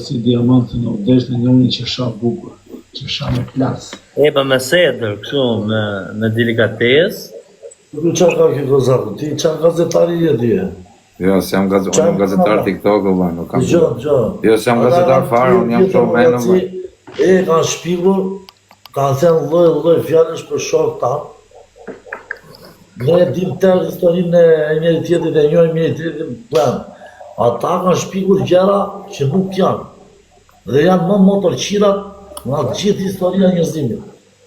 si diamantin o desh në njërin që sha bukur, që sha me plas. E pa me sedër, kështu, me delikates. Nuk qa ka kjo kozakë, ti qa gazetari je ti e? Jo, se jam gazetar TikTok, nuk kam... Gjo. Jo, se jam gazetar fare, unë jam showman, E kanë shpikur, kanë thënë lloj fjallësh për shok ta. Ne dim të historinë e njëri tjetrit e njëri njëri tjetrit plan. Ata kanë shpikur gjëra që nuk janë. Dhe janë më motorqirat nga gjithë historia e njerëzimit.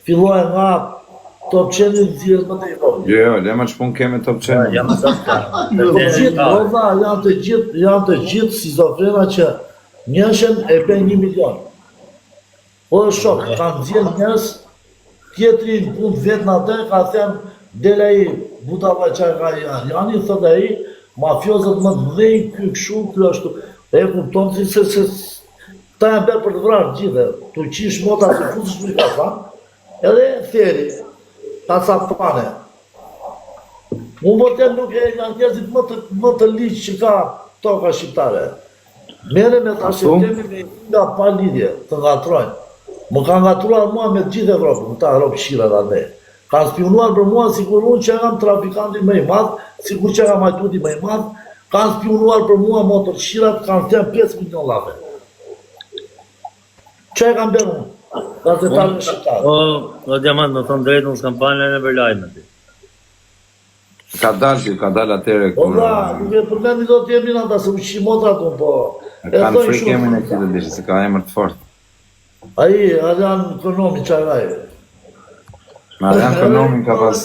Filloi nga Top Channel dhjetë më të i vogël. Jo, le më shpun keme Top Channel. Jam Janë të gjithë skizofrena që njëshën e bën 1 milion. Po shok, kanë dhjenë njerëz, tjetri në punë vetë në atë, ka thënë, dele i butava që ka janë, thot e i, mafiozët më të dhejnë, ky këshu, ky ashtu. E kupton se ta e bërë për të vrarë gjithë, tu qish mota se fusësh me kasa, edhe theri, kasa pane. Mu më të nuk e nga njerëzit më të liqë që ka toka shqiptare. Mere me ta shqiptemi me nga pa lidhje, të ngatrojnë. Më ka ngatruar mua me gjithë Evropë, ta Evropë shira dhe ne. Kanë spionuar për mua sikur unë që jam trafikanti më i madh, sikur që jam majtuti më i madh, kanë spionuar për mua motorqirat, kanë thënë 5 milion lafe. Që e kanë bërë unë? Gazetarën shqiptarë. O Diamant, në thonë drejtë, unë s'kam panë në Berlajme ti. Ka dalë atere kur... nuk e përmendi do t'jemi në ata, se u shimotrat unë, po... Kanë frikemin e këtë dishë, se ka emër të fort. Aji, Arjan Konomi, qaj vaj. Arjan Konomi ka pas...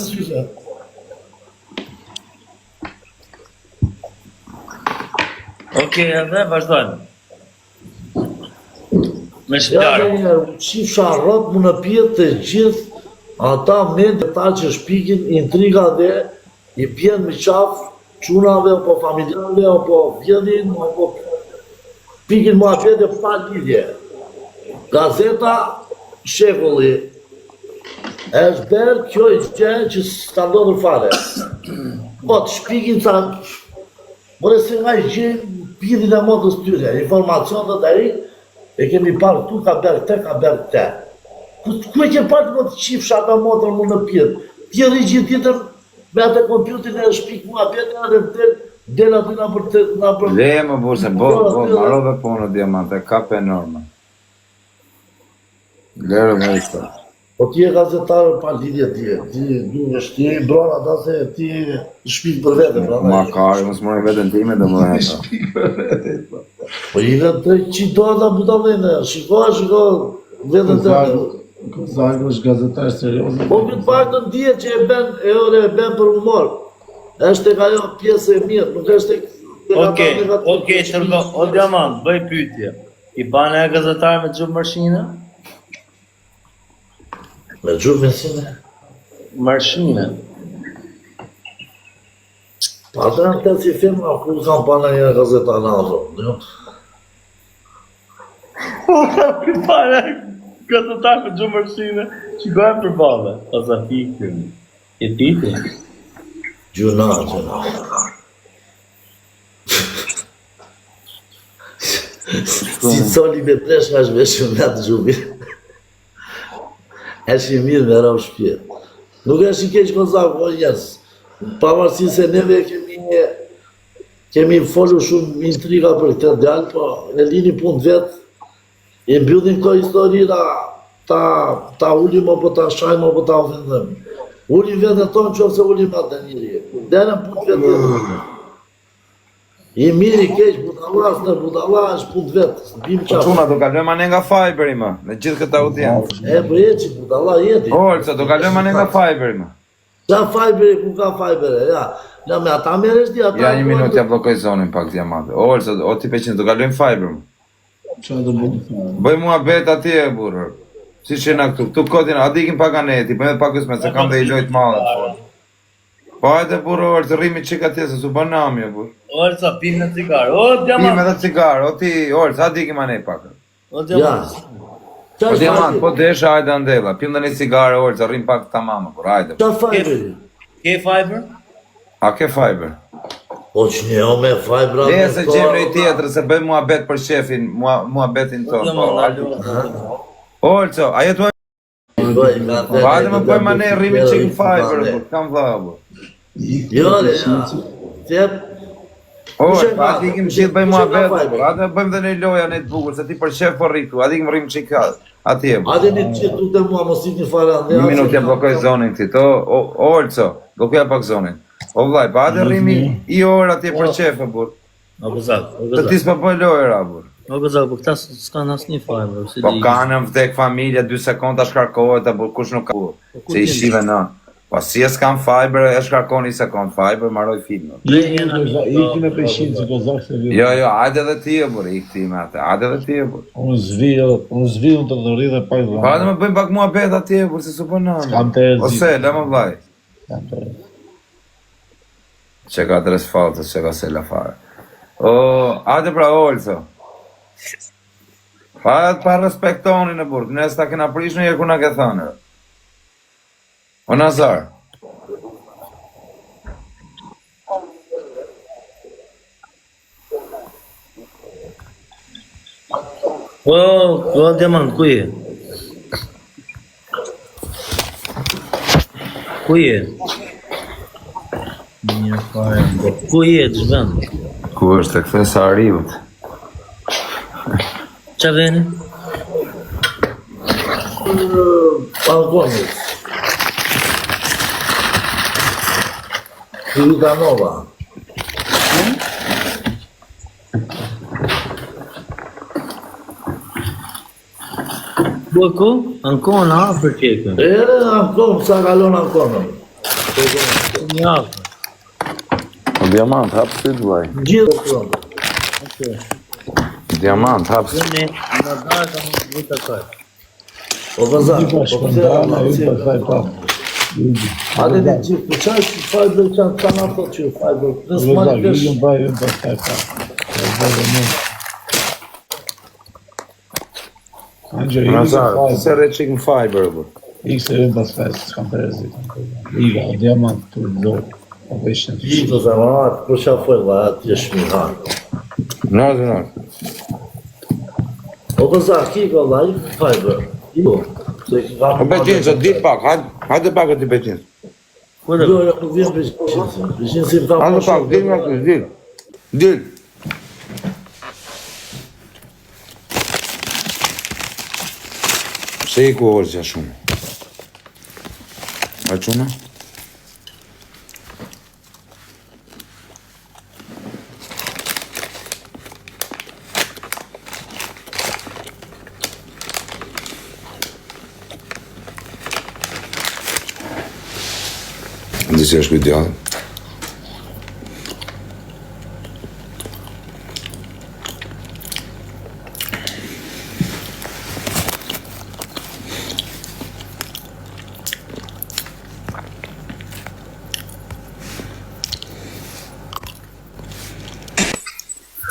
Oke, edhe vazhdojmë. Me shqiptarë. Ja, dhe qifsha rrot më në pjetë të gjithë, ata mendë ta që shpikin intriga dhe i pjenë me qafë, qunave, apo familjarve, apo vjedhin, apo pikin mua pjetë e pa lidhje. Gazeta Shekulli është berë kjo i gjë që s'ka ndodhur fare. Po të shpikin sa... More se nga i gjenë pidhin e motës tyre, informacionet e i, e kemi parë tu ka berë këte, ka berë këte. Ku e ke parë të qifsha ka motër mu në pjedë? Tjerë i gjithë tjetër me atë kompjutin e shpik mua pjedë edhe të del aty nga për të... Le më burse, marove punë Diamant, e kape enorme. Lërë me i shtë. Po ti e gazetarë pa lidhje ti e i brona ta se ti shpik për vete. Ma kari, mësë mori vetën time dhe më dhe heta. Shpik për vete. Po i dhe të qitohet da butalene, shiko vetën të... Kozakë është gazetar seriozë. Po këtë pak të ndje që e ben për humor. Eshte ka jo pjesë e mirë, nuk eshte... Oke, tërgo, o Diamant, bëj pyetje. I bane e gazetar me gjumë mërshine? Me gjumë mësine? Mërshine. Pa të në të si film, a ku kam pana një gazetar në ato, jo? I bane e gazetar me gjumë mërshine, që gojnë për bale. O sa fikën. E piti? Gjuna. Si coli me tresh ka shveshë me atë gjumi. Eshi mirë me rao shpje. Nuk eshi keq Kozak, po njerës. Pavarësi se neve kemi folu shumë intriga për këtë djallë, po e lini punë vetë, e mbjullin ko histori ta ullim apo ta shajmë apo ta ofendëm. Ullim vetë e tonë që ose ullim atë njëri. Derën punë vetë. I miri keq, budalla është punë vetë. Po quna, do kalojmë ane nga Fiberi më, në gjithë këtë audiencë. E, po e që budalla jeti. Olca, do kalojmë ane nga Fiberi më. Qa Fiberi, ku ka Fiberi, ja. Ja, me ata meresh di ata... Ja, një minut ja blokoj zonin pak Diamante. Olca, o ti peqin, do kalojmë Fiber më. Qa do bëjmë? Bëj mua bet ati e burër. Si që na këtu kodin, a dikim pak aneti, për me pak kësme, se kam dhe i lojt malë. Po hajde burë, Olca, rrimi qika tje, se su bën namje, burë. Olca, pim në cigarë. O, Diamant! Pim edhe cigarë, o ti, Olca, a dikim anej pak. O, Diamant! O Diamant, po desha, hajde andela, pim dhe një cigarë, Olca, rrim pak ta mama, burë, hajde. Qa Fiberi? Ke Fiber? A ke Fiber? Po që një me fajbra Ne se gjem në i tjetër, se bëjmë muhabet për shefin, muhabetin tonë. Olco, a jetu Hajde më bëjmë ne rrimi chicken fiber, kam vllabo. Jo, tjep. Pa ti ikim gjithë bëjmë muhabet, hajde bëjmë dhe ne loja ne të bukur, se ti për shef po rritu, hajde ikim rrim chicken atje. Hajde një qitë tu të mua, mos ikni fare ande. Një minutë ja blokoj zonin ti, Olco, blokoja pak zonin. O vllaj, pa hajde rrimi i orë atje për shefë, bur. O gëzak, Të ti s'po bëj lojëra, bur. O gëzak, po këta s'kan asnjë fajbër, si Po di. kanë në vdek familja, 2 sekonda shkarkohet, apo kush nuk ka. Se i shive në. Po si e s'kan fiber, e shkarkon 1 sekond fiber, marroj filmin. Iki me peshin që gozak se vjen. Jo, hajde edhe ti e bur, ik ti me atë, hajde edhe ti e bur. Unë zviu të dhëri dhe pak Po hajde më bëjmë pak muhabet atje, bur, se s'u bëna. S'kam të ezi. Ose, le më vllaj. Kam të ezi. Që ka 3 faltës, që ka se la fare. Hajde pra Olco. Pa respektoni në burg, ne s'ta kena prish në ku na ke thënë. O Nazar. O, Diamant, ku je? Ku je? Një fare, ku je, të zhvend? Ku është të kthe sa arrivët? Qa veni? Balkonit. Filita Nova. Ku? Ancona, për qekën. Ere, ankom, sa kalon ankomën. Një afër. O Diamant, hapë si të vaj. Gjithë të kronë. Diamant, hapë si. Në darë ka më të vita kërë. O vëzak, Ti pa shpëndana, ju pa faj pa. Hajde një gjithë, për qaj që fajbër kanë ato që fajbër. Nësë ma një Gozak, kësh. ju pa faj pa. Angjë, Nazar, se re chicken fiber, bur. Ikse ju pas faj, s'kam të ezi. Iga, diamant të dorë. Po veshën të Gjithë të zamarat, për qa fërla, atë jesh mi hanë. Nazar. O vëzak, ki ka laj, fajbër. Jo. O Beqinës, dit pak, hajde pak e ti Beqinës. Jo, nuk vjen për qinësim. Për qinësim ta Hajde pak, dit nga kësë, dit. Dit. Se i ku orë që shumë. A quna? Ndi si është këtë djallë?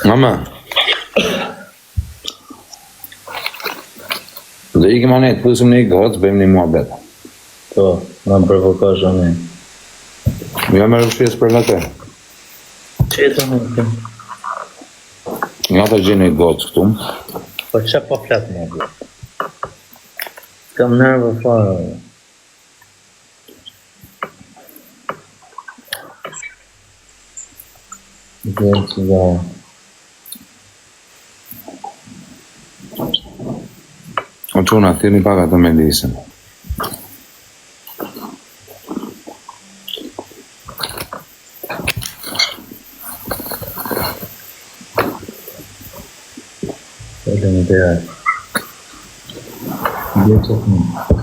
Mama. Dhe i kema ne të pësëm një gëtë, bëjmë një muhabet. Po, në më përvokosh o ne. Ja me rëshpjes për në te. Qetë në të? Nga ta gjenë një gëtë këtu. Po që po fletë më bërë? Kam nervë fare. Gjerë që da. O quna, thirni pak atë me lisën. Edhe një të jarë. Gjerë që të një.